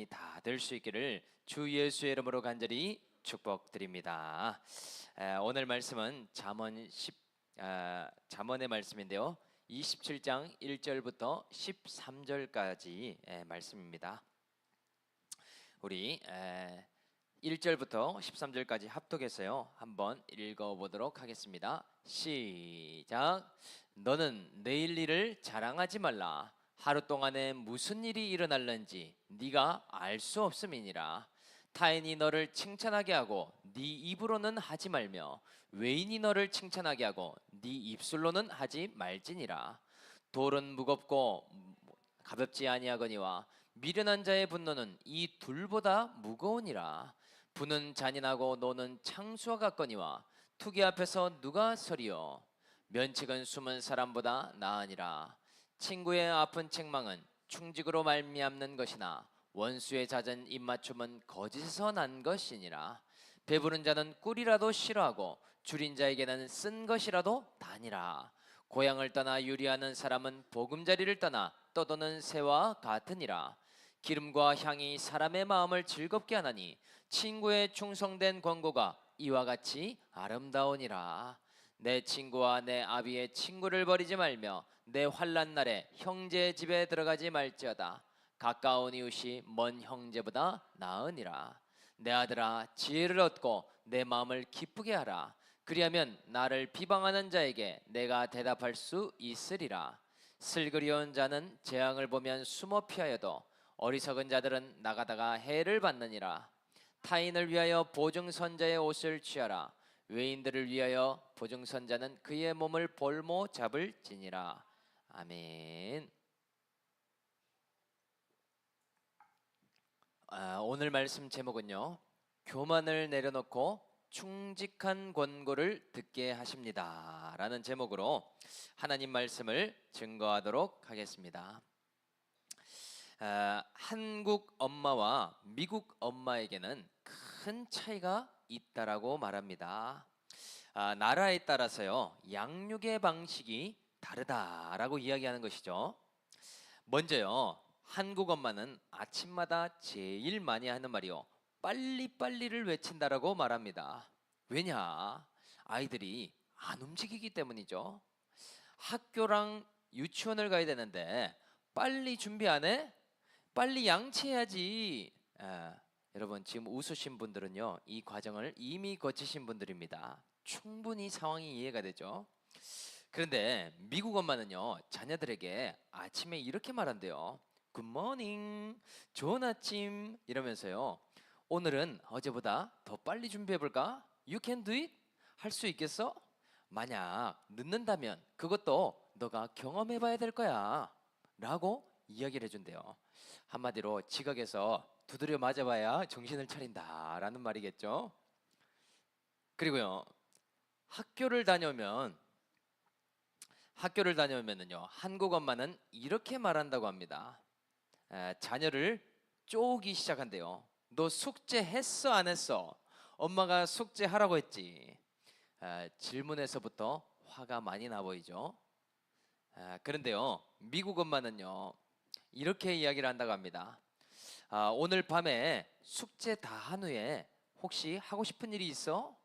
인생이 다 될 수 있기를 주 예수의 이름으로 간절히 축복드립니다. 오늘 말씀은 잠언의 말씀인데요. 27장 1절부터 13절까지 말씀입니다. 우리 1절부터 13절까지 합독해서요 한번 읽어보도록 하겠습니다. 시작. 너는 내일 일을 자랑하지 말라. 하루 동안에 무슨 일이 일어날는지 네가 알 수 없음이니라. 타인이 너를 칭찬하게 하고 네 입으로는 하지 말며 외인이 너를 칭찬하게 하고 네 입술로는 하지 말지니라. 돌은 무겁고 가볍지 아니하거니와 미련한 자의 분노는 이 둘보다 무거우니라. 부는 잔인하고 노는 창수와 같거니와 투기 앞에서 누가 서리요. 면책은 숨은 사람보다 나으니라. 친구의 아픈 책망은 충직으로 말미암는 것이나 원수의 잦은 입맞춤은 거짓에서 난 것이니라. 배부른 자는 꿀이라도 싫어하고 줄인 자에게는 쓴 것이라도 다니라. 고향을 떠나 유리하는 사람은 보금자리를 떠나 떠도는 새와 같으니라. 기름과 향이 사람의 마음을 즐겁게 하나니 친구의 충성된 권고가 이와 같이 아름다우니라. 내 친구와 내 아비의 친구를 버리지 말며 내 환난 날에 형제의 집에 들어가지 말지어다. 가까운 이웃이 먼 형제보다 나으니라. 내 아들아, 지혜를 얻고 내 마음을 기쁘게 하라. 그리하면 나를 비방하는 자에게 내가 대답할 수 있으리라. 슬그리운 자는 재앙을 보면 숨어 피하여도 어리석은 자들은 나가다가 해를 받느니라. 타인을 위하여 보증선자의 옷을 취하라. 외인들을 위하여 보증선자는 그의 몸을 볼모 잡을지니라. 아멘. 오늘 말씀 제목은요, 교만을 내려놓고 충직한 권고를 듣게 하십니다 라는 제목으로 하나님 말씀을 증거하도록 하겠습니다. 한국 엄마와 미국 엄마에게는 큰 차이가 있다라고 말합니다. 나라에 따라서요 양육의 방식이 다르다라고 이야기하는 것이죠. 먼저요, 한국 엄마는 아침마다 제일 많이 하는 말이요, 빨리빨리를 외친다라고 말합니다. 왜냐? 아이들이 안 움직이기 때문이죠. 학교랑 유치원을 가야 되는데 빨리 준비 안 해? 빨리 양치해야지. 여러분, 지금 웃으신 분들은요 이 과정을 이미 거치신 분들입니다. 충분히 상황이 이해가 되죠. 그런데 미국 엄마는요 자녀들에게 아침에 이렇게 말한대요. 굿모닝, 좋은 아침 이러면서요, 오늘은 어제보다 더 빨리 준비해볼까? You can do it? 할 수 있겠어? 만약 늦는다면 그것도 너가 경험해봐야 될 거야 라고 이야기를 해준대요. 한마디로 지각해서 두드려 맞아봐야 정신을 차린다 라는 말이겠죠. 그리고요, 학교를 다녀오면은요 한국 엄마는 이렇게 말한다고 합니다. 자녀를 쪼기 시작한대요. 너 숙제 했어 안 했어? 엄마가 숙제하라고 했지. 질문에서부터 화가 많이 나 보이죠. 그런데요 미국 엄마는요 이렇게 이야기를 한다고 합니다. 오늘 밤에 숙제 다 한 후에 혹시 하고 싶은 일이 있어?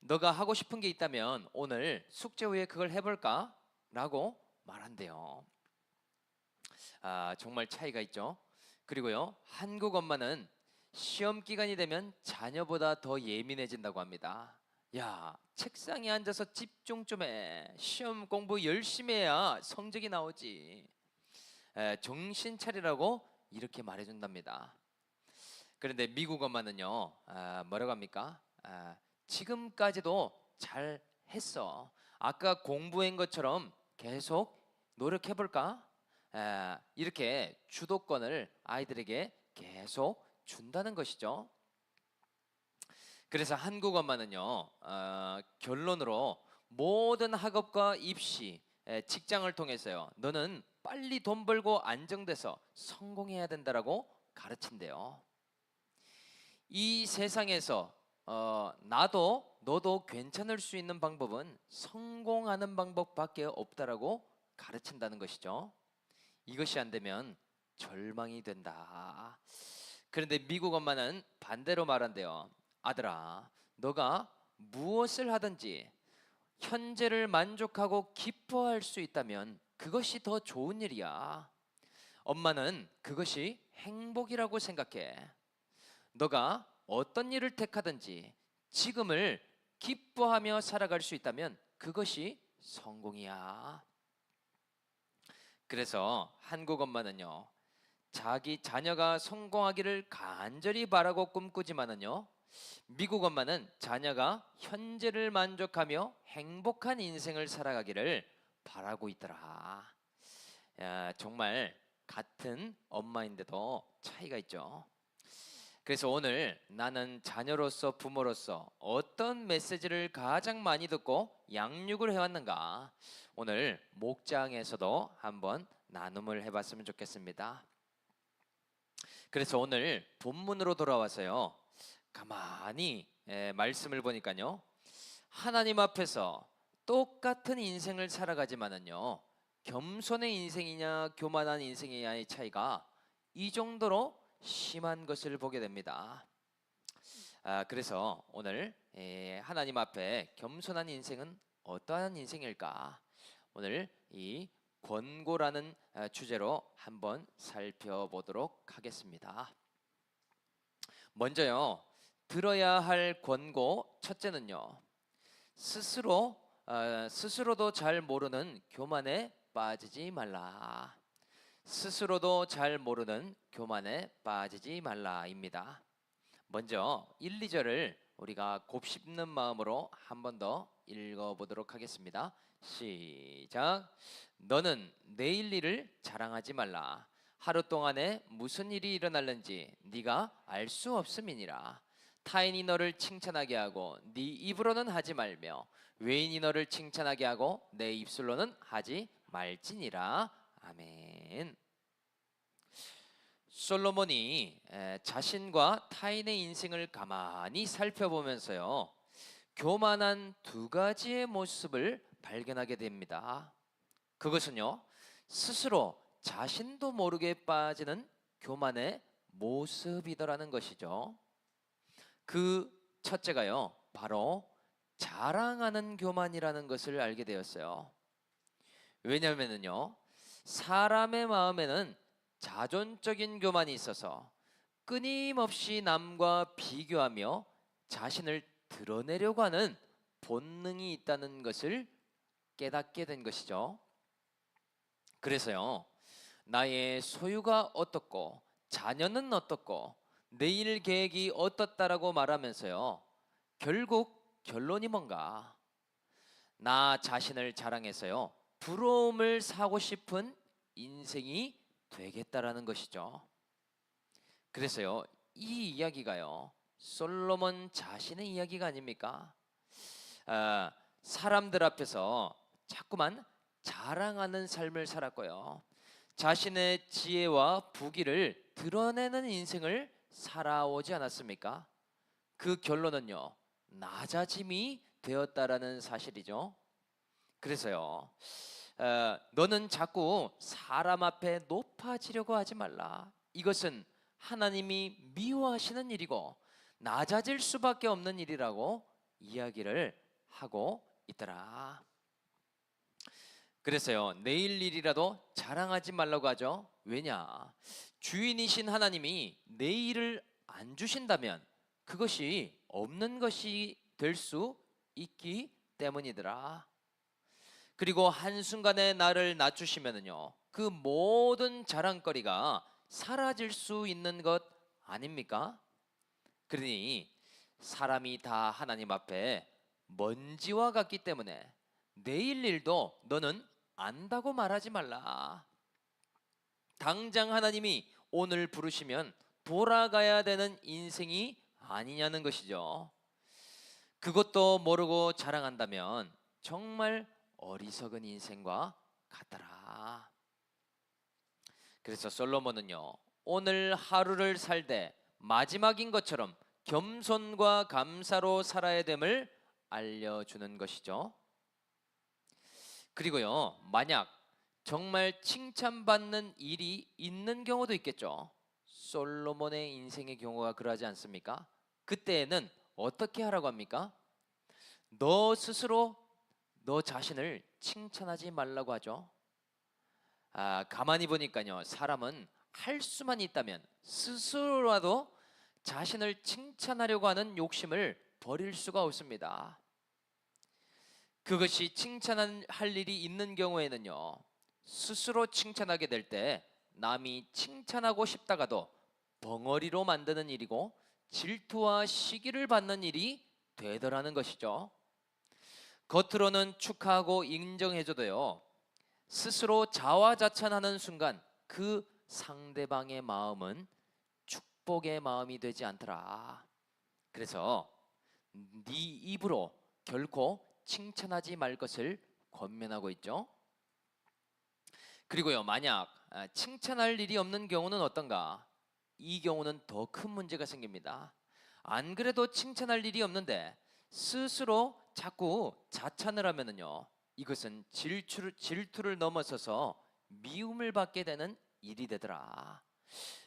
너가 하고 싶은 게 있다면 오늘 숙제 후에 그걸 해볼까? 라고 말한대요. 정말 차이가 있죠. 그리고요 한국 엄마는 시험 기간이 되면 자녀보다 더 예민해진다고 합니다. 야, 책상에 앉아서 집중 좀 해. 시험 공부 열심히 해야 성적이 나오지. 정신 차리라고 이렇게 말해준답니다. 그런데 미국 엄마는요 뭐라고 합니까? 지금까지도 잘 했어. 아까 공부한 것처럼 계속 노력해볼까? 이렇게 주도권을 아이들에게 계속 준다는 것이죠. 그래서 한국 엄마는요 결론으로 모든 학업과 입시, 직장을 통해서요 너는 빨리 돈 벌고 안정돼서 성공해야 된다라고 가르친대요. 이 세상에서 나도 너도 괜찮을 수 있는 방법은 성공하는 방법밖에 없다라고 가르친다는 것이죠. 이것이 안 되면 절망이 된다. 그런데 미국 엄마는 반대로 말한대요. 아들아, 너가 무엇을 하든지 현재를 만족하고 기뻐할 수 있다면 그것이 더 좋은 일이야. 엄마는 그것이 행복이라고 생각해. 너가 어떤 일을 택하든지 지금을 기뻐하며 살아갈 수 있다면 그것이 성공이야. 그래서 한국 엄마는요, 자기 자녀가 성공하기를 간절히 바라고 꿈꾸지만은요, 미국 엄마는 자녀가 현재를 만족하며 행복한 인생을 살아가기를 바라고 있더라. 야, 정말 같은 엄마인데도 차이가 있죠. 그래서 오늘 나는 자녀로서 부모로서 어떤 메시지를 가장 많이 듣고 양육을 해왔는가, 오늘 목장에서도 한번 나눔을 해봤으면 좋겠습니다. 그래서 오늘 본문으로 돌아와서요, 가만히 말씀을 보니까요, 하나님 앞에서 똑같은 인생을 살아가지만은요, 겸손의 인생이냐 교만한 인생이냐의 차이가 이 정도로 심한 것을 보게 됩니다. 그래서 오늘 하나님 앞에 겸손한 인생은 어떠한 인생일까, 오늘 이 권고라는 주제로 한번 살펴보도록 하겠습니다. 먼저요, 들어야 할 권고 첫째는요, 스스로도 잘 모르는 교만에 빠지지 말라. 스스로도 잘 모르는 교만에 빠지지 말라입니다. 먼저 1, 2절을 우리가 곱씹는 마음으로 한 번 더 읽어보도록 하겠습니다. 시작. 너는 내일 일을 자랑하지 말라. 하루 동안에 무슨 일이 일어날는지 네가 알 수 없음이니라. 타인이 너를 칭찬하게 하고 네 입으로는 하지 말며 외인이 너를 칭찬하게 하고 내 입술로는 하지 말지니라. 아멘. 솔로몬이 자신과 타인의 인생을 가만히 살펴보면서요, 교만한 두 가지의 모습을 발견하게 됩니다. 그것은요, 스스로 자신도 모르게 빠지는 교만의 모습이더라는 것이죠. 그 첫째가요, 바로 자랑하는 교만이라는 것을 알게 되었어요. 왜냐하면요, 사람의 마음에는 자존적인 교만이 있어서 끊임없이 남과 비교하며 자신을 드러내려고 하는 본능이 있다는 것을 깨닫게 된 것이죠. 그래서요, 나의 소유가 어떻고 자녀는 어떻고 내일 계획이 어떻다라고 말하면서요, 결국 결론이 뭔가, 나 자신을 자랑해서요, 부러움을 사고 싶은 인생이 되겠다라는 것이죠. 그래서요, 이 이야기가요, 솔로몬 자신의 이야기가 아닙니까? 사람들 앞에서 자꾸만 자랑하는 삶을 살았고요, 자신의 지혜와 부귀를 드러내는 인생을 살아오지 않았습니까? 그 결론은요, 낮아짐이 되었다라는 사실이죠. 그래서요, 너는 자꾸 사람 앞에 높아지려고 하지 말라. 이것은 하나님이 미워하시는 일이고 낮아질 수밖에 없는 일이라고 이야기를 하고 있더라. 그래서요, 내일 일이라도 자랑하지 말라고 하죠. 왜냐? 주인이신 하나님이 내일을 안 주신다면 그것이 없는 것이 될 수 있기 때문이더라. 그리고 한순간에 나를 낮추시면은요, 그 모든 자랑거리가 사라질 수 있는 것 아닙니까? 그러니 사람이 다 하나님 앞에 먼지와 같기 때문에 내일 일도 너는 안다고 말하지 말라. 당장 하나님이 오늘 부르시면 돌아가야 되는 인생이 아니냐는 것이죠. 그것도 모르고 자랑한다면 정말 어리석은 인생과 같더라. 그래서 솔로몬은요, 오늘 하루를 살되 마지막인 것처럼 겸손과 감사로 살아야 됨을 알려주는 것이죠. 그리고요, 만약 정말 칭찬받는 일이 있는 경우도 있겠죠. 솔로몬의 인생의 경우가 그러하지 않습니까? 그때에는 어떻게 하라고 합니까? 너 스스로 너 자신을 칭찬하지 말라고 하죠. 가만히 보니까요, 사람은 할 수만 있다면 스스로라도 자신을 칭찬하려고 하는 욕심을 버릴 수가 없습니다. 그것이 칭찬할 일이 있는 경우에는요, 스스로 칭찬하게 될 때 남이 칭찬하고 싶다가도 벙어리로 만드는 일이고 질투와 시기를 받는 일이 되더라는 것이죠. 겉으로는 축하하고 인정해줘도요, 스스로 자화자찬하는 순간 그 상대방의 마음은 축복의 마음이 되지 않더라. 그래서 네 입으로 결코 칭찬하지 말 것을 권면하고 있죠. 그리고요, 만약 칭찬할 일이 없는 경우는 어떤가? 이 경우는 더 큰 문제가 생깁니다. 안 그래도 칭찬할 일이 없는데 스스로 자꾸 자찬을 하면은요, 이것은 질투를 넘어서서 미움을 받게 되는 일이 되더라.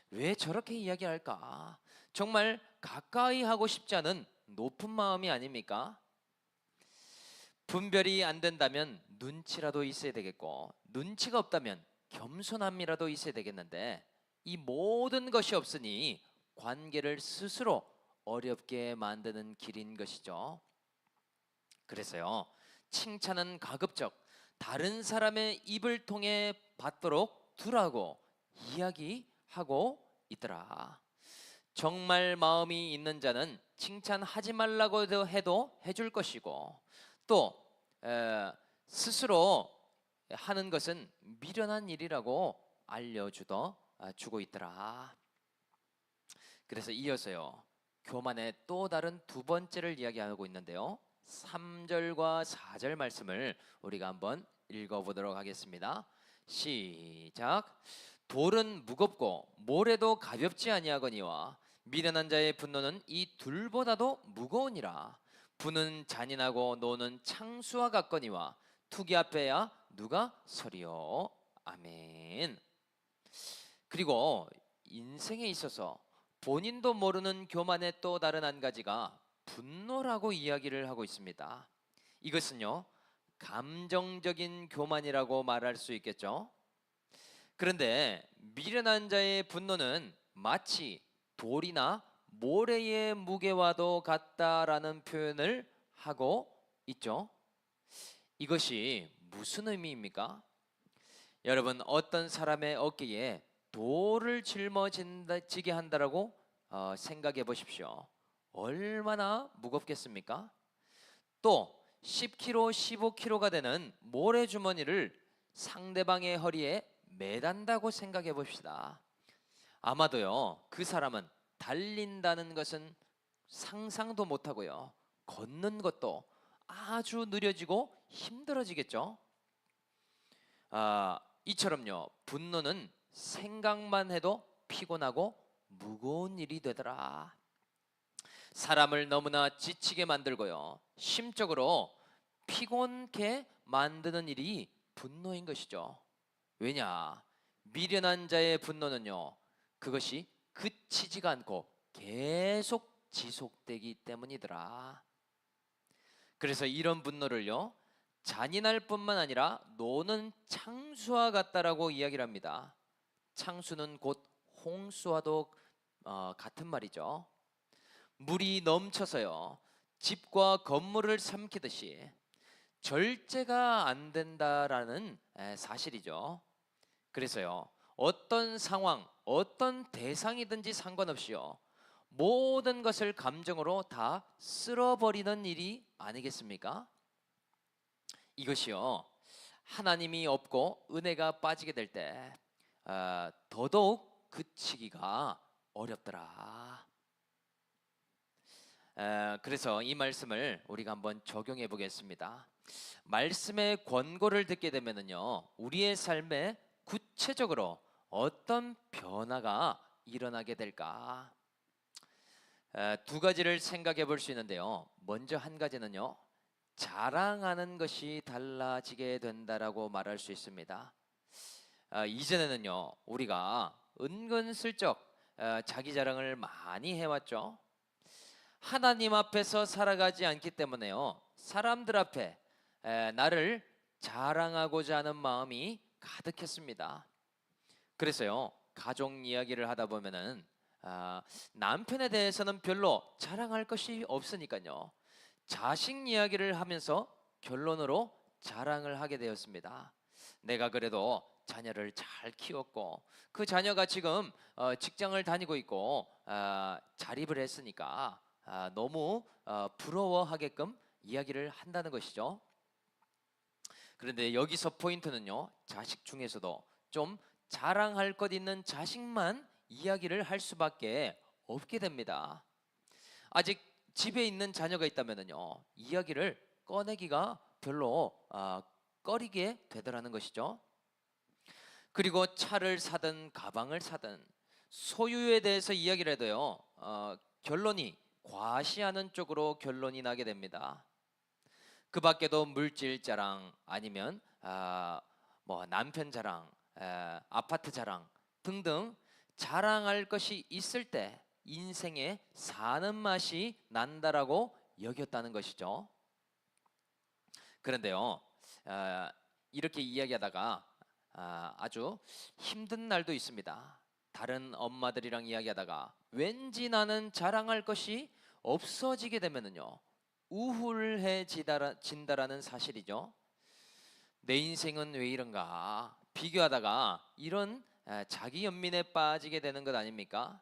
왜 저렇게 이야기할까? 정말 가까이 하고 싶지 않은 높은 마음이 아닙니까? 분별이 안 된다면 눈치라도 있어야 되겠고, 눈치가 없다면 겸손함이라도 있어야 되겠는데, 이 모든 것이 없으니 관계를 스스로 어렵게 만드는 길인 것이죠. 그래서요, 칭찬은 가급적 다른 사람의 입을 통해 받도록 두라고 이야기하고 있더라. 정말 마음이 있는 자는 칭찬하지 말라고 해도 해줄 것이고, 또 스스로 하는 것은 미련한 일이라고 주고 있더라. 그래서 이어서요, 교만의 또 다른 두 번째를 이야기하고 있는데요, 3절과 4절 말씀을 우리가 한번 읽어보도록 하겠습니다. 시작. 돌은 무겁고 모래도 가볍지 아니하거니와 미련한 자의 분노는 이 둘보다도 무거우니라. 분은 잔인하고 노는 창수와 같거니와 투기 앞에야 누가 서리요. 아멘. 그리고 인생에 있어서 본인도 모르는 교만의 또 다른 한 가지가 분노라고 이야기를 하고 있습니다. 이것은요, 감정적인 교만이라고 말할 수 있겠죠. 그런데 미련한 자의 분노는 마치 돌이나 모래의 무게와도 같다라는 표현을 하고 있죠. 이것이 무슨 의미입니까? 여러분, 어떤 사람의 어깨에 돌을 짊어지게 한다라고 생각해 보십시오. 얼마나 무겁겠습니까? 또 10kg, 15kg가 되는 모래주머니를 상대방의 허리에 매단다고 생각해 봅시다. 아마도요, 그 사람은 달린다는 것은 상상도 못하고요, 걷는 것도 아주 느려지고 힘들어지겠죠. 이처럼요, 분노는 생각만 해도 피곤하고 무거운 일이 되더라. 사람을 너무나 지치게 만들고요, 심적으로 피곤케 만드는 일이 분노인 것이죠. 왜냐? 미련한 자의 분노는요, 그것이 그치지가 않고 계속 지속되기 때문이더라. 그래서 이런 분노를요, 잔인할 뿐만 아니라 노는 창수와 같다라고 이야기를 합니다. 창수는 곧 홍수와도 같은 말이죠. 물이 넘쳐서요, 집과 건물을 삼키듯이 절제가 안 된다라는 사실이죠. 그래서요, 어떤 상황, 어떤 대상이든지 상관없이요, 모든 것을 감정으로 다 쓸어버리는 일이 아니겠습니까? 이것이요, 하나님이 없고 은혜가 빠지게 될 때 더더욱 그치기가 어렵더라. 그래서 이 말씀을 우리가 한번 적용해 보겠습니다. 말씀의 권고를 듣게 되면은요, 우리의 삶에 구체적으로 어떤 변화가 일어나게 될까? 두 가지를 생각해 볼 수 있는데요. 먼저 한 가지는요, 자랑하는 것이 달라지게 된다라고 말할 수 있습니다. 이전에는요, 우리가 은근슬쩍 자기 자랑을 많이 해왔죠. 하나님 앞에서 살아가지 않기 때문에요, 사람들 앞에 나를 자랑하고자 하는 마음이 가득했습니다. 그래서요, 가족 이야기를 하다 보면은 남편에 대해서는 별로 자랑할 것이 없으니까요, 자식 이야기를 하면서 결론으로 자랑을 하게 되었습니다. 내가 그래도 자녀를 잘 키웠고 그 자녀가 지금 직장을 다니고 있고 자립을 했으니까 너무 부러워하게끔 이야기를 한다는 것이죠. 그런데 여기서 포인트는요, 자식 중에서도 좀 자랑할 것 있는 자식만 이야기를 할 수밖에 없게 됩니다. 아직 집에 있는 자녀가 있다면요, 이야기를 꺼내기가 별로 꺼리게 되더라는 것이죠. 그리고 차를 사든 가방을 사든 소유에 대해서 이야기를 해도요, 결론이 과시하는 쪽으로 결론이 나게 됩니다. 그 밖에도 물질 자랑 아니면 뭐 남편 자랑, 아파트 자랑 등등 자랑할 것이 있을 때 인생에 사는 맛이 난다라고 여겼다는 것이죠. 그런데요, 이렇게 이야기하다가 아주 힘든 날도 있습니다. 다른 엄마들이랑 이야기하다가 왠지 나는 자랑할 것이 없어지게 되면은요, 우울해진다라는 사실이죠. 내 인생은 왜 이런가 비교하다가 이런 자기 연민에 빠지게 되는 것 아닙니까?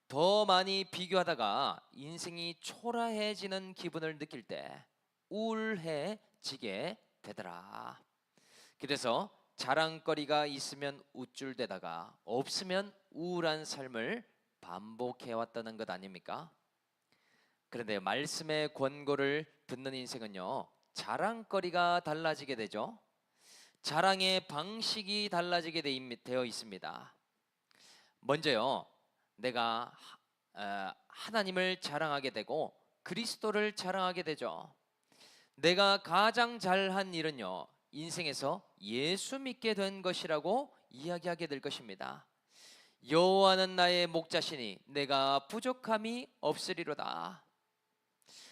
더 많이 비교하다가 인생이 초라해지는 기분을 느낄 때 우울해지게 되더라. 그래서 자랑거리가 있으면 우쭐대다가 없으면 우울한 삶을 반복해왔다는 것 아닙니까? 그런데 말씀의 권고를 듣는 인생은요, 자랑거리가 달라지게 되죠. 자랑의 방식이 달라지게 되어 있습니다. 먼저요, 내가 하나님을 자랑하게 되고 그리스도를 자랑하게 되죠. 내가 가장 잘한 일은요, 인생에서 예수 믿게 된 것이라고 이야기하게 될 것입니다. 여호와는 나의 목자시니 내가 부족함이 없으리로다.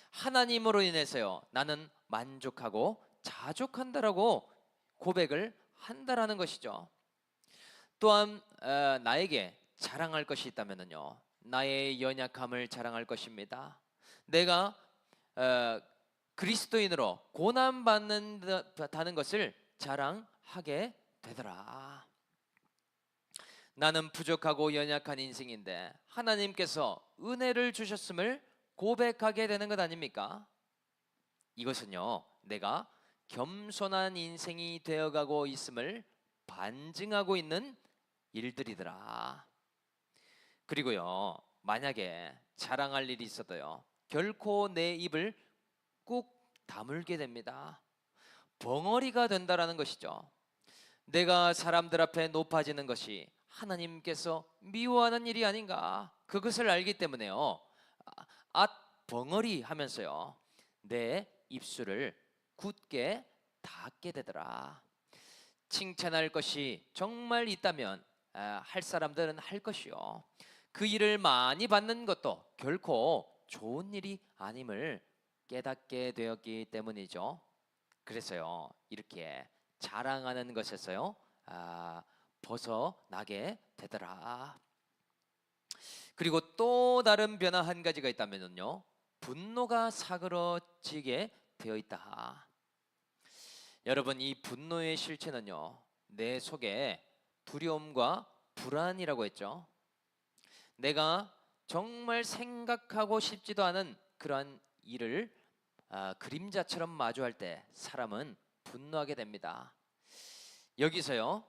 하나님으로 인해서요, 나는 만족하고 자족한다라고 고백을 한다라는 것이죠. 또한 나에게 자랑할 것이 있다면요, 나의 연약함을 자랑할 것입니다. 내가 그리스도인으로 고난 받는다는 것을 자랑하게 되더라. 나는 부족하고 연약한 인생인데 하나님께서 은혜를 주셨음을 고백하게 되는 것 아닙니까? 이것은요, 내가 겸손한 인생이 되어가고 있음을 반증하고 있는 일들이더라. 그리고요, 만약에 자랑할 일이 있어도요, 결코 내 입을 꾹 다물게 됩니다. 벙어리가 된다라는 것이죠. 내가 사람들 앞에 높아지는 것이 하나님께서 미워하는 일이 아닌가, 그것을 알기 때문에요, 벙어리 하면서요, 내 입술을 굳게 닫게 되더라. 칭찬할 것이 정말 있다면 할 사람들은 할 것이요, 그 일을 많이 받는 것도 결코 좋은 일이 아님을 깨닫게 되었기 때문이죠. 그래서요, 이렇게 자랑하는 것에서요, 벗어나게 되더라. 그리고 또 다른 변화 한 가지가 있다면요, 분노가 사그러지게 되어 있다. 여러분, 이 분노의 실체는요, 내 속에 두려움과 불안이라고 했죠. 내가 정말 생각하고 싶지도 않은 그러한 일을 그림자처럼 마주할 때 사람은 분노하게 됩니다. 여기서요,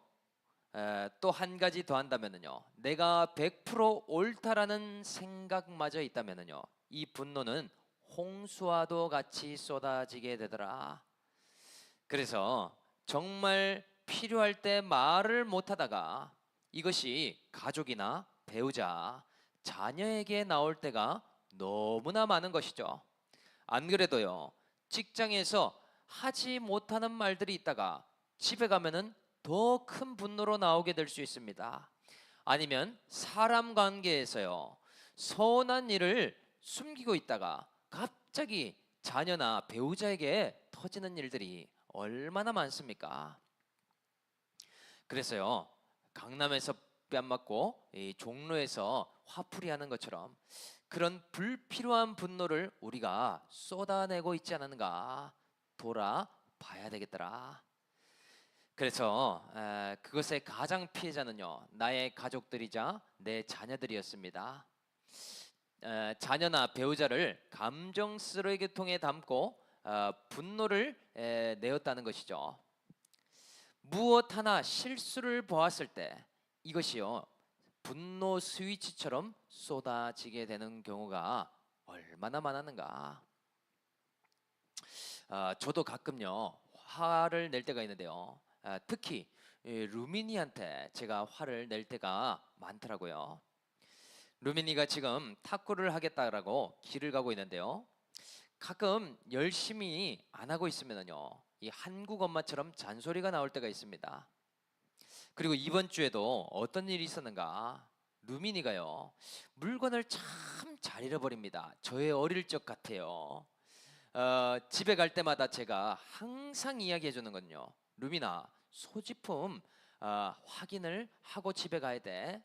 또 한 가지 더 한다면요, 내가 100% 옳다라는 생각마저 있다면요, 이 분노는 홍수와도 같이 쏟아지게 되더라. 그래서 정말 필요할 때 말을 못하다가 이것이 가족이나 배우자, 자녀에게 나올 때가 너무나 많은 것이죠. 안 그래도요, 직장에서 하지 못하는 말들이 있다가 집에 가면은 더 큰 분노로 나오게 될 수 있습니다. 아니면 사람 관계에서요, 선한 일을 숨기고 있다가 갑자기 자녀나 배우자에게 터지는 일들이 얼마나 많습니까? 그래서요, 강남에서 뺨 맞고 이 종로에서 화풀이 하는 것처럼 그런 불필요한 분노를 우리가 쏟아내고 있지 않은가 돌아봐야 되겠더라. 그래서 그것의 가장 피해자는요, 나의 가족들이자 내 자녀들이었습니다. 자녀나 배우자를 감정 쓰레기통에 담고 분노를 내었다는 것이죠. 무엇 하나 실수를 보았을 때 이것이요, 분노 스위치처럼 쏟아지게 되는 경우가 얼마나 많았는가. 저도 가끔요, 화를 낼 때가 있는데요, 특히 루미니한테 제가 화를 낼 때가 많더라고요. 루미니가 지금 탁구를 하겠다라고 길을 가고 있는데요, 가끔 열심히 안 하고 있으면요, 이 한국 엄마처럼 잔소리가 나올 때가 있습니다. 그리고 이번 주에도 어떤 일이 있었는가? 루미니가요, 물건을 참 잘 잃어버립니다. 저의 어릴 적 같아요. 집에 갈 때마다 제가 항상 이야기해 주는 건요, 루미나 소지품 확인을 하고 집에 가야 돼.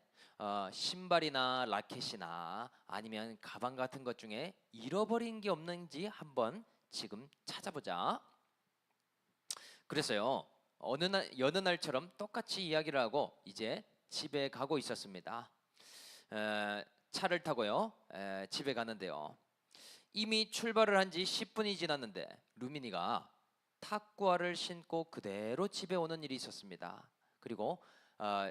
신발이나 라켓이나 아니면 가방 같은 것 중에 잃어버린 게 없는지 한번 지금 찾아보자. 그래서요, 여느 날처럼 똑같이 이야기를 하고 이제 집에 가고 있었습니다. 차를 타고요, 집에 가는데요, 이미 출발을 한 지 10분이 지났는데 루미니가 탁구화를 신고 그대로 집에 오는 일이 있었습니다. 그리고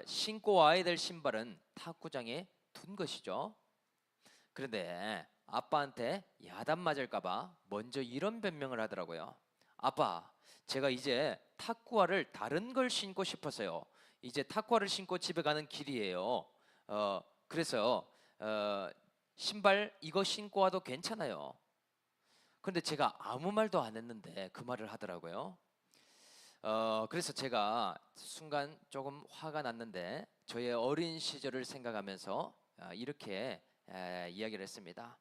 신고 와야 될 신발은 탁구장에 둔 것이죠. 그런데 아빠한테 야단 맞을까봐 먼저 이런 변명을 하더라고요. 아빠, 제가 이제 탁구화를 다른 걸 신고 싶어서요. 이제 탁구화를 신고 집에 가는 길이에요. 그래서 신발 이거 신고 와도 괜찮아요. 그런데 제가 아무 말도 안 했는데 그 말을 하더라고요. 그래서 제가 순간 조금 화가 났는데 저의 어린 시절을 생각하면서 이렇게 이야기를 했습니다.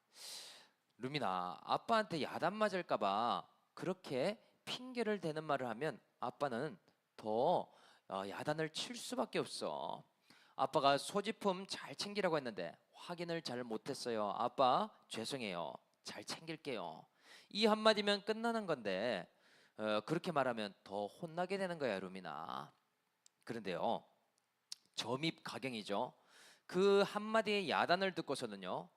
루미나, 아빠한테 야단 맞을까봐 그렇게 핑계를 대는 말을 하면 아빠는 더 야단을 칠 수밖에 없어. 아빠가 소지품 잘 챙기라고 했는데 확인을 잘 못했어요. 아빠 죄송해요. 잘 챙길게요. 이 한마디면 끝나는 건데 그렇게 말하면 더 혼나게 되는 거야, 루미나. 그런데요, 점입 가경이죠. 그 한마디의 야단을 듣고서는요,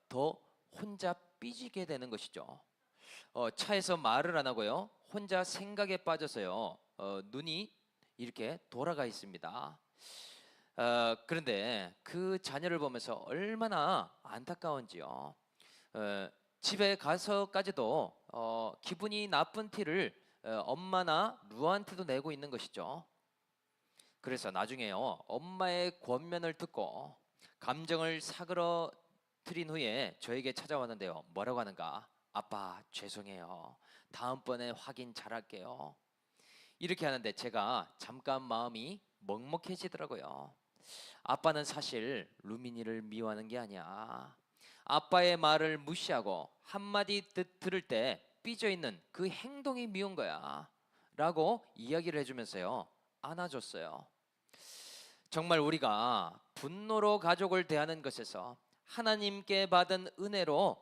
더 혼자 삐지게 되는 것이죠. 차에서 말을 안 하고요, 혼자 생각에 빠져서요, 눈이 이렇게 돌아가 있습니다. 그런데 그 자녀를 보면서 얼마나 안타까운지요. 집에 가서까지도 기분이 나쁜 티를 엄마나 루아한테도 내고 있는 것이죠. 그래서 나중에요, 엄마의 권면을 듣고 감정을 사그러뜨린 후에 저에게 찾아왔는데요, 뭐라고 하는가? 아빠 죄송해요. 다음번에 확인 잘할게요. 이렇게 하는데 제가 잠깐 마음이 먹먹해지더라고요. 아빠는 사실 루미니를 미워하는 게 아니야. 아빠의 말을 무시하고 한마디 들을 때 삐져있는 그 행동이 미운 거야 라고 이야기를 해주면서요, 안아줬어요. 정말 우리가 분노로 가족을 대하는 것에서 하나님께 받은 은혜로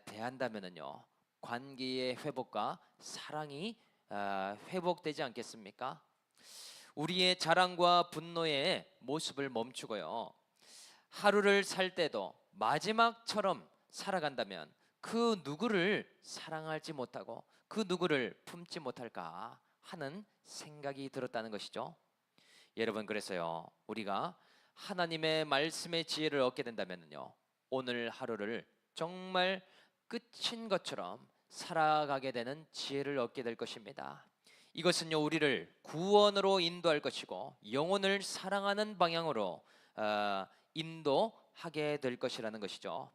대한다면요, 관계의 회복과 사랑이 회복되지 않겠습니까? 우리의 자랑과 분노의 모습을 멈추고요, 하루를 살 때도 마지막처럼 살아간다면 그 누구를 사랑하지 못하고 그 누구를 품지 못할까 하는 생각이 들었다는 것이죠. 여러분, 그래서요, 우리가 하나님의 말씀의 지혜를 얻게 된다면요, 오늘 하루를 정말 끝인 것처럼 살아가게 되는 지혜를 얻게 될 것입니다. 이것은요, 우리를 구원으로 인도할 것이고 영혼을 사랑하는 방향으로 인도하게 될 것이라는 것이죠.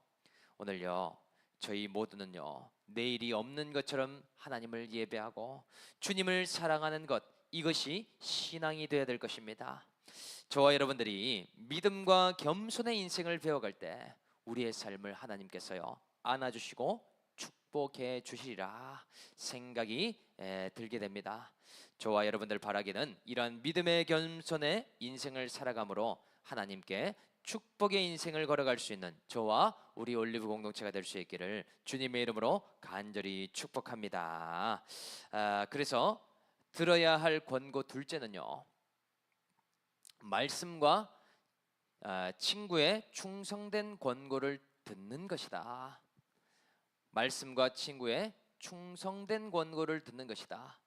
오늘요, 저희 모두는요, 내일이 없는 것처럼 하나님을 예배하고 주님을 사랑하는 것, 이것이 신앙이 되어야 될 것입니다. 저와 여러분들이 믿음과 겸손의 인생을 배워갈 때 우리의 삶을 하나님께서요 안아주시고 축복해 주시리라 생각이 들게 됩니다. 저와 여러분들 바라기는 이러한 믿음의 겸손의 인생을 살아감으로 하나님께 축복의 인생을 걸어갈 수 있는 저와 우리 올리브 공동체가 될 수 있기를 주님의 이름으로 간절히 축복합니다. 그래서 들어야 할 권고 둘째는요, 말씀과 친구의 충성된 권고를 듣는 것이다. 말씀과 친구의 충성된 권고를 듣는 것이다.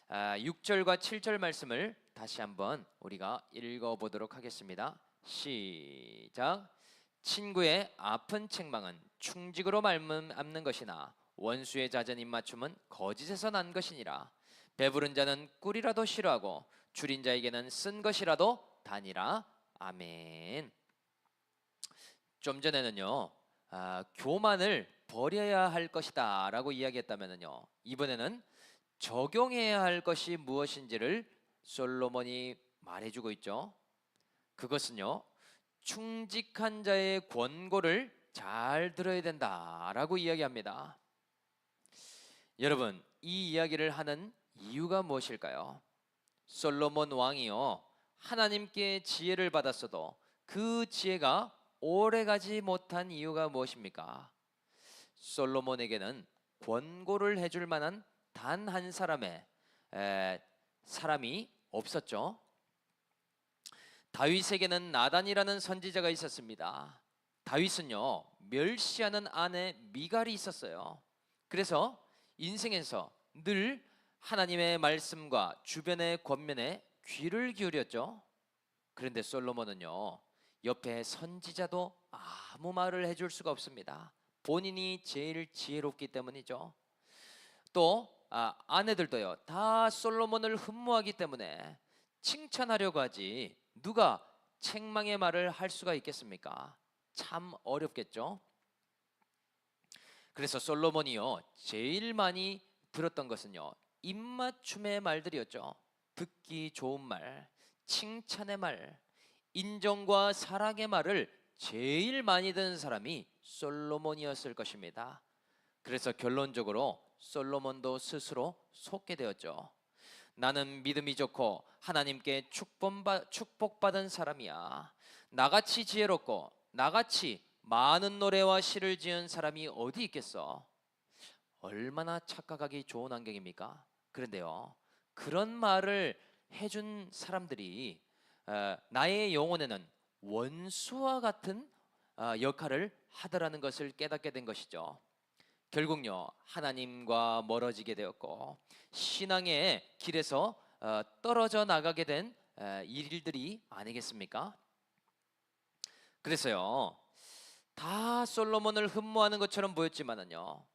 6절과 7절 말씀을 다시 한번 우리가 읽어보도록 하겠습니다. 시작. 친구의 아픈 책망은 충직으로 말미암는 것이나 원수의 잦은 입맞춤은 거짓에서 난 것이니라. 배부른 자는 꿀이라도 싫어하고 줄인 자에게는 쓴 것이라도 다니라. 아멘. 좀 전에는요, 교만을 버려야 할 것이다 라고 이야기했다면요, 이번에는 적용해야 할 것이 무엇인지를 솔로몬이 말해주고 있죠. 그것은요, 충직한 자의 권고를 잘 들어야 된다라고 이야기합니다. 여러분, 이 이야기를 하는 이유가 무엇일까요? 솔로몬 왕이요, 하나님께 지혜를 받았어도 그 지혜가 오래가지 못한 이유가 무엇입니까? 솔로몬에게는 권고를 해줄 만한 단 한 사람이 없었죠. 다윗에게는 나단이라는 선지자가 있었습니다. 다윗은요, 멸시하는 아내 미갈이 있었어요. 그래서 인생에서 늘 하나님의 말씀과 주변의 권면에 귀를 기울였죠. 그런데 솔로몬은요, 옆에 선지자도 아무 말을 해줄 수가 없습니다. 본인이 제일 지혜롭기 때문이죠. 또 아내들도요, 다 솔로몬을 흠모하기 때문에 칭찬하려고 하지 누가 책망의 말을 할 수가 있겠습니까? 참 어렵겠죠. 그래서 솔로몬이요, 제일 많이 들었던 것은요, 입맞춤의 말들이었죠. 듣기 좋은 말, 칭찬의 말, 인정과 사랑의 말을 제일 많이 듣는 사람이 솔로몬이었을 것입니다. 그래서 결론적으로 솔로몬도 스스로 속게 되었죠. 나는 믿음이 좋고 하나님께 축복받은 사람이야. 나같이 지혜롭고 나같이 많은 노래와 시를 지은 사람이 어디 있겠어? 얼마나 착각하기 좋은 환경입니까? 그런데요, 그런 말을 해준 사람들이 나의 영혼에는 원수와 같은 역할을 하더라는 것을 깨닫게 된 것이죠. 결국요, 하나님과 멀어지게 되었고 신앙의 길에서 떨어져 나가게 된 일들이 아니겠습니까? 그래서요, 다 솔로몬을 흠모하는 것처럼 보였지만은요,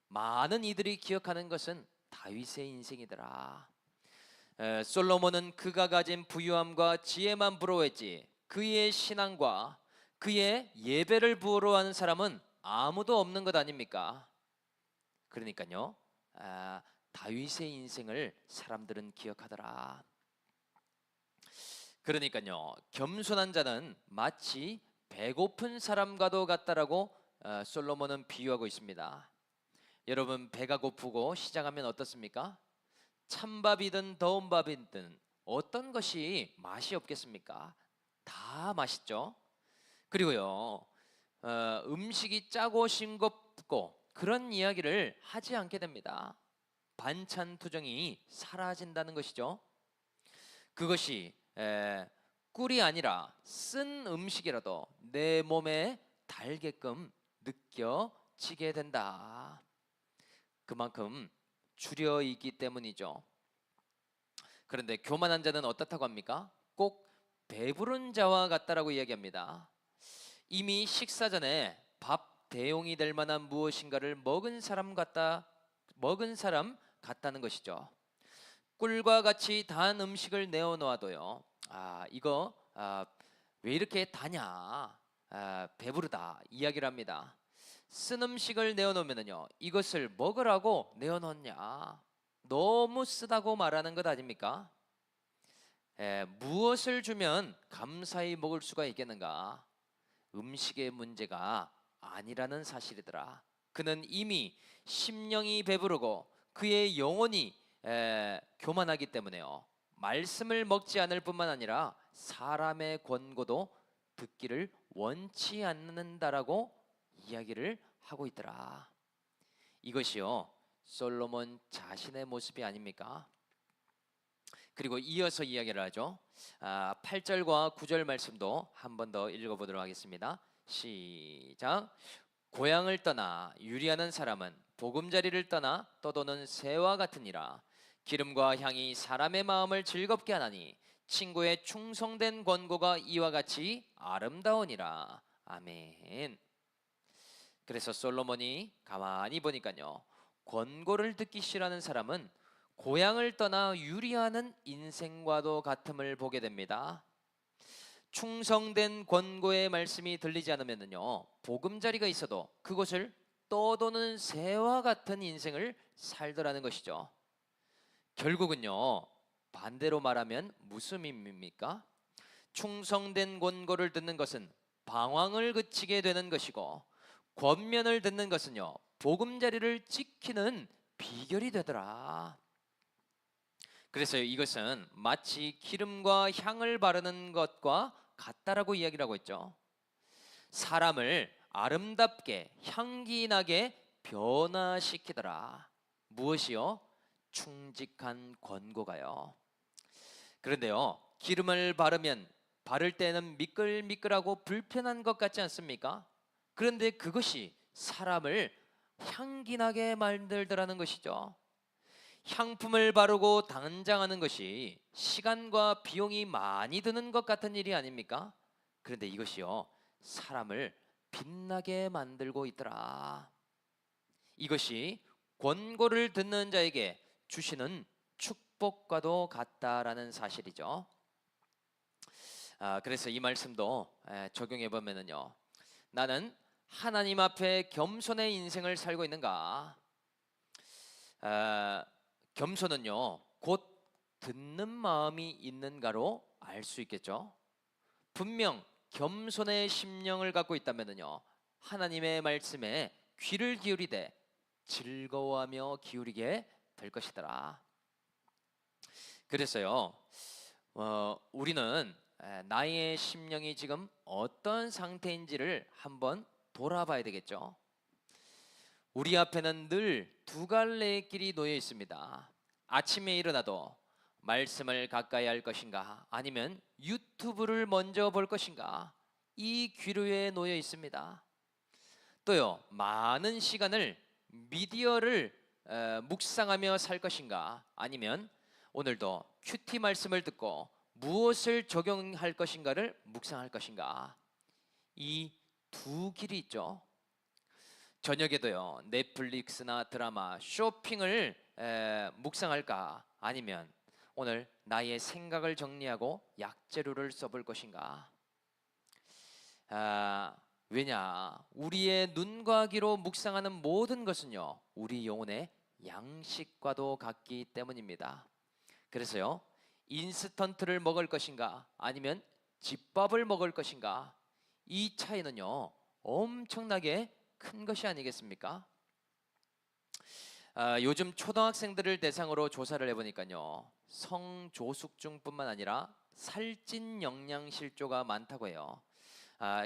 많은 이들이 기억하는 것은 다윗의 인생이더라. 솔로몬은 그가 가진 부유함과 지혜만 부러워했지 그의 신앙과 그의 예배를 부러워하는 사람은 아무도 없는 것 아닙니까? 그러니까요, 다윗의 인생을 사람들은 기억하더라. 그러니까요, 겸손한 자는 마치 배고픈 사람과도 같다라고 솔로몬은 비유하고 있습니다. 여러분, 배가 고프고 시장하면 어떻습니까? 찬밥이든 더운 밥이든 어떤 것이 맛이 없겠습니까? 다 맛있죠. 그리고요, 음식이 짜고 싱겁고 그런 이야기를 하지 않게 됩니다. 반찬 투정이 사라진다는 것이죠. 그것이 꿀이 아니라 쓴 음식이라도 내 몸에 달게끔 느껴지게 된다. 그만큼 줄여 있기 때문이죠. 그런데 교만한 자는 어떻다고 합니까? 꼭 배부른 자와 같다라고 이야기합니다. 이미 식사 전에 밥 대용이 될 만한 무엇인가를 먹은 사람 같다는 것이죠. 꿀과 같이 단 음식을 내어 놓아도요, 이거 왜 이렇게 다냐, 배부르다 이야기를 합니다. 쓴 음식을 내어 놓으면요, 이것을 먹으라고 내어 놓냐, 너무 쓰다고 말하는 것 아닙니까? 무엇을 주면 감사히 먹을 수가 있겠는가? 음식의 문제가 아니라는 사실이더라. 그는 이미 심령이 배부르고 그의 영혼이 교만하기 때문에요. 말씀을 먹지 않을 뿐만 아니라 사람의 권고도 듣기를 원치 않는다라고 이야기를 하고 있더라. 이것이요 솔로몬 자신의 모습이 아닙니까? 그리고 이어서 이야기를 하죠. 8절과 9절 말씀도 한 번 더 읽어보도록 하겠습니다. 시작. 고향을 떠나 유리하는 사람은 보금자리를 떠나 떠도는 새와 같으니라. 기름과 향이 사람의 마음을 즐겁게 하나니 친구의 충성된 권고가 이와 같이 아름다우니라. 아멘. 그래서 솔로몬이 가만히 보니까요, 권고를 듣기 싫어하는 사람은 고향을 떠나 유리하는 인생과도 같음을 보게 됩니다. 충성된 권고의 말씀이 들리지 않으면요, 보금자리가 있어도 그곳을 떠도는 새와 같은 인생을 살더라는 것이죠. 결국은요, 반대로 말하면 무슨 의미입니까? 충성된 권고를 듣는 것은 방황을 그치게 되는 것이고, 권면을 듣는 것은요 보금자리를 지키는 비결이 되더라. 그래서 이것은 마치 기름과 향을 바르는 것과 같다라고 이야기를 하고 있죠. 사람을 아름답게 향기나게 변화시키더라. 무엇이요? 충직한 권고가요. 그런데요, 기름을 바르면 바를 때는 미끌미끌하고 불편한 것 같지 않습니까? 그런데 그것이 사람을 향기나게 만들더라는 것이죠. 향품을 바르고 단장하는 것이 시간과 비용이 많이 드는 것 같은 일이 아닙니까? 그런데 이것이요 사람을 빛나게 만들고 있더라. 이것이 권고를 듣는 자에게 주시는 축복과도 같다라는 사실이죠. 그래서 이 말씀도 적용해 보면은요, 나는 하나님 앞에 겸손의 인생을 살고 있는가? 겸손은요 곧 듣는 마음이 있는가로 알 수 있겠죠. 분명 겸손의 심령을 갖고 있다면요 하나님의 말씀에 귀를 기울이되 즐거워하며 기울이게 될 것이더라. 그래서요 우리는 나의 심령이 지금 어떤 상태인지를 한번 돌아봐야 되겠죠. 우리 앞에는 늘 두 갈래의 길이 놓여 있습니다. 아침에 일어나도 말씀을 가까이 할 것인가, 아니면 유튜브를 먼저 볼 것인가, 이 기로에 놓여 있습니다. 또요 많은 시간을 미디어를 묵상하며 살 것인가, 아니면 오늘도 큐티 말씀을 듣고 무엇을 적용할 것인가를 묵상할 것인가, 이 두 길이 있죠. 저녁에도요 넷플릭스나 드라마, 쇼핑을 묵상할까, 아니면 오늘 나의 생각을 정리하고 약재료를 써볼 것인가. 왜냐, 우리의 눈과 귀로 묵상하는 모든 것은요 우리 영혼의 양식과도 같기 때문입니다. 그래서요 인스턴트를 먹을 것인가, 아니면 집밥을 먹을 것인가, 이 차이는요 엄청나게 큰 것이 아니겠습니까? 요즘 초등학생들을 대상으로 조사를 해보니까요 성조숙증뿐만 아니라 살찐 영양실조가 많다고 해요.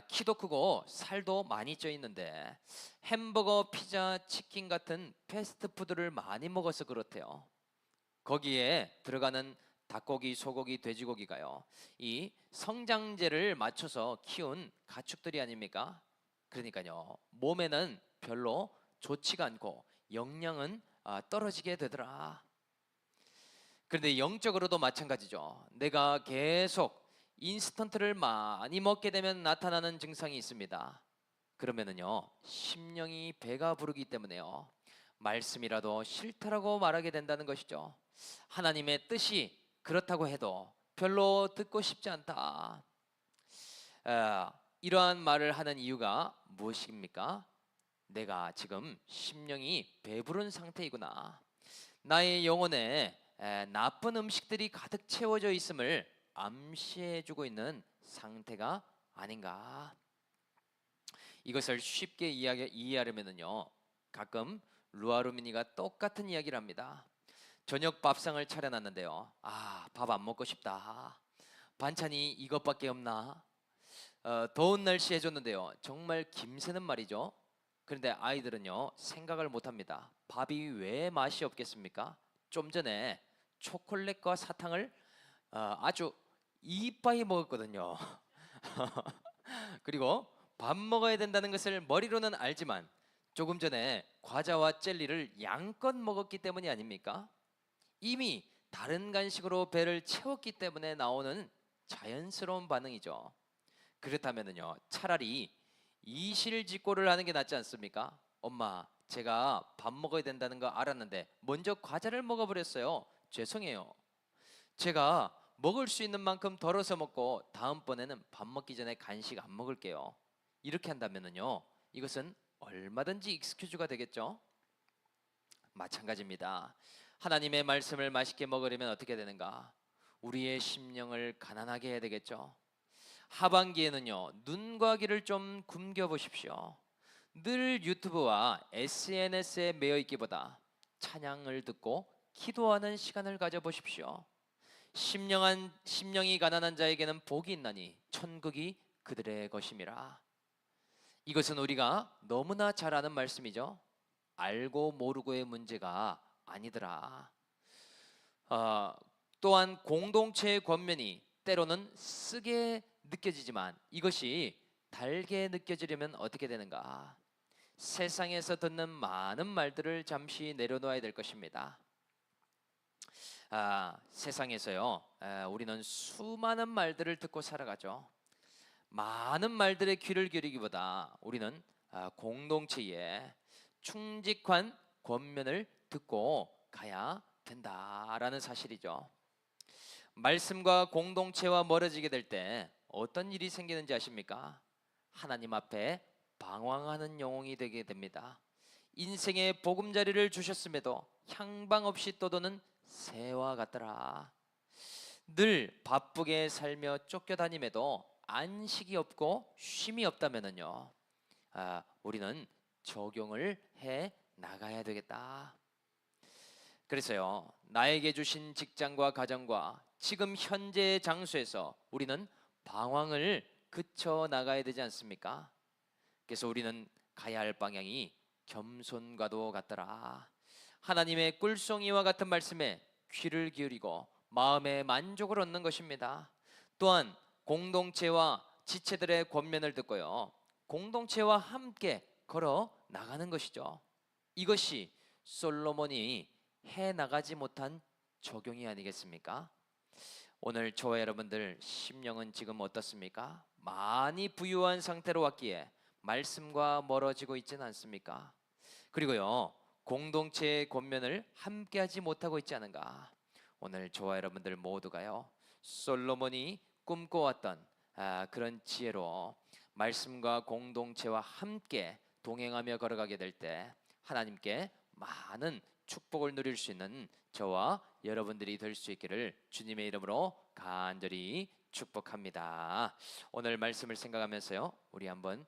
키도 크고 살도 많이 쪄 있는데 햄버거, 피자, 치킨 같은 패스트푸드를 많이 먹어서 그렇대요. 거기에 들어가는 닭고기, 소고기, 돼지고기가요 이 성장제를 맞춰서 키운 가축들이 아닙니까? 그러니까요 몸에는 별로 좋지가 않고 영양은 떨어지게 되더라. 그런데 영적으로도 마찬가지죠. 내가 계속 인스턴트를 많이 먹게 되면 나타나는 증상이 있습니다. 그러면은요 심령이 배가 부르기 때문에요 말씀이라도 싫다라고 말하게 된다는 것이죠. 하나님의 뜻이 그렇다고 해도 별로 듣고 싶지 않다. 이러한 말을 하는 이유가 무엇입니까? 내가 지금 심령이 배부른 상태이구나. 나의 영혼에 나쁜 음식들이 가득 채워져 있음을 암시해주고 있는 상태가 아닌가. 이것을 쉽게 이해하려면요, 가끔 루아루미니가 똑같은 이야기를 합니다. 저녁 밥상을 차려놨는데요, 밥 안 먹고 싶다. 반찬이 이것밖에 없나? 더운 날씨 해줬는데요, 정말 김새는 말이죠. 그런데 아이들은요, 생각을 못합니다. 밥이 왜 맛이 없겠습니까? 좀 전에 초콜릿과 사탕을 아주 이빠이 먹었거든요. 그리고 밥 먹어야 된다는 것을 머리로는 알지만 조금 전에 과자와 젤리를 양껏 먹었기 때문이 아닙니까? 이미 다른 간식으로 배를 채웠기 때문에 나오는 자연스러운 반응이죠. 그렇다면요, 차라리 이실직고를 하는 게 낫지 않습니까? 엄마, 제가 밥 먹어야 된다는 거 알았는데 먼저 과자를 먹어버렸어요. 죄송해요. 제가 먹을 수 있는 만큼 덜어서 먹고 다음번에는 밥 먹기 전에 간식 안 먹을게요. 이렇게 한다면요, 이것은 얼마든지 익스큐즈가 되겠죠. 마찬가지입니다. 하나님의 말씀을 맛있게 먹으려면 어떻게 되는가? 우리의 심령을 가난하게 해야 되겠죠. 하반기에는요, 눈과 귀를 좀 굼겨 보십시오. 늘 유튜브와 SNS에 매여 있기보다 찬양을 듣고 기도하는 시간을 가져 보십시오. 심령이 가난한 자에게는 복이 있나니 천국이 그들의 것임이라. 이것은 우리가 너무나 잘 아는 말씀이죠. 알고 모르고의 문제가 아니더라. 또한 공동체의 권면이 때로는 쓰게 느껴지지만 이것이 달게 느껴지려면 어떻게 되는가? 세상에서 듣는 많은 말들을 잠시 내려놓아야 될 것입니다. 세상에서요, 우리는 수많은 말들을 듣고 살아가죠. 많은 말들의 귀를 기울이기보다 우리는 공동체에 충직한 권면을 듣고 가야 된다라는 사실이죠. 말씀과 공동체와 멀어지게 될 때 어떤 일이 생기는지 아십니까? 하나님 앞에 방황하는 영혼이 되게 됩니다. 인생의 보금자리를 주셨음에도 향방 없이 떠도는 새와 같더라. 늘 바쁘게 살며 쫓겨다님에도 안식이 없고 쉼이 없다면요, 우리는 적용을 해 나가야 되겠다. 그래서요, 나에게 주신 직장과 가정과 지금 현재의 장소에서 우리는 방황을 그쳐 나가야 되지 않습니까? 그래서 우리는 가야 할 방향이 겸손과도 같더라. 하나님의 꿀송이와 같은 말씀에 귀를 기울이고 마음의 만족을 얻는 것입니다. 또한 공동체와 지체들의 권면을 듣고요, 공동체와 함께 걸어 나가는 것이죠. 이것이 솔로몬이 해 나가지 못한 적용이 아니겠습니까? 오늘 저와 여러분들 심령은 지금 어떻습니까? 많이 부유한 상태로 왔기에 말씀과 멀어지고 있지는 않습니까? 그리고요, 공동체의 권면을 함께하지 못하고 있지 않은가? 오늘 저와 여러분들 모두가요, 솔로몬이 꿈꿔왔던 그런 지혜로 말씀과 공동체와 함께 동행하며 걸어가게 될 때 하나님께 많은 축복을 누릴 수 있는 저와 여러분들이 될 수 있기를 주님의 이름으로 간절히 축복합니다. 오늘 말씀을 생각하면서요, 우리 한번